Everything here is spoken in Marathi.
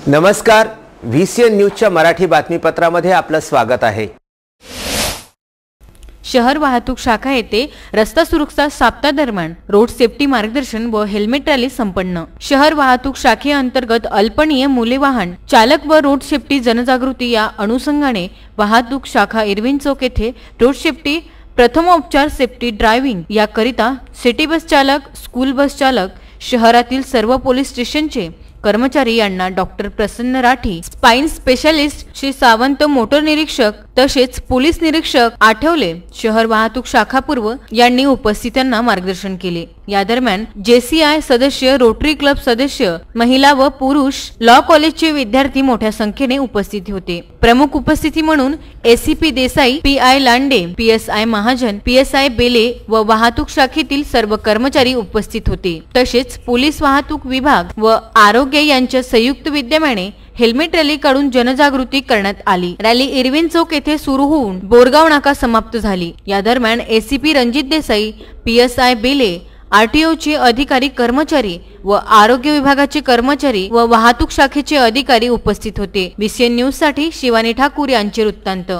नमस्कार, VCN न्यूजच्या मराठी बातमीपत्रामध्ये आपलं स्वागत आहे। शहर वाहतूक शाखा येथे रस्ता सुरक्षा सप्ताह दरम्यान रोड सेफ्टी मार्गदर्शन व हेल्मेट रॅली संपन्न। शहर वाहतूक शाखेअंतर्गत अल्पनीय मुले वाहन चालक व रोड सेफ्टी जनजागृती या अनुषंगाने वाहतूक शाखा इरविन चौक येथे रोड सेफ्टी प्रथमोपचार सेफ्टी ड्रायव्हिंग या करिता सिटी बस चालक, स्कूल बस चालक, शहरातील सर्व पोलीस स्टेशनचे कर्मचारी यांना doctor Prasanna Rathi, spine specialist Shri Sawant, motor निरीक्षक तसेच पोलीस निरीक्षक आठवले, शहर वाहतूक शाखा पूर्व यांनी उपस्थितांना मार्गदर्शन केले। या दरम्यान JCI सदस्य, रोटरी क्लब सदस्य, महिला व पुरुष, लॉ कॉलेजचे विद्यार्थी मोठ्या संख्येने उपस्थित होते। प्रमुख उपस्थिती म्हणून ACP Desai, PI Lande, PSI Mahajan, PSI Bele व वाहतूक शाखेतील सर्व कर्मचारी उपस्थित होते। तसेच पोलीस वाहतूक विभाग व आरोग्य यांच्या संयुक्त विद्यमाने हेल्मेट रॅली काढून जनजागृती करण्यात आली। रॅली इरविन चौक येथे सुरू होऊन बोरगाव नाका समाप्त झाली। या दरम्यान ACP Ranjit Desai, PSI Bele, RTO चे अधिकारी कर्मचारी व आरोग्य विभागाचे कर्मचारी व वाहतूक शाखेचे अधिकारी उपस्थित होते। VCN न्यूज साठी शिवानी ठाकूर यांचे वृत्तांत।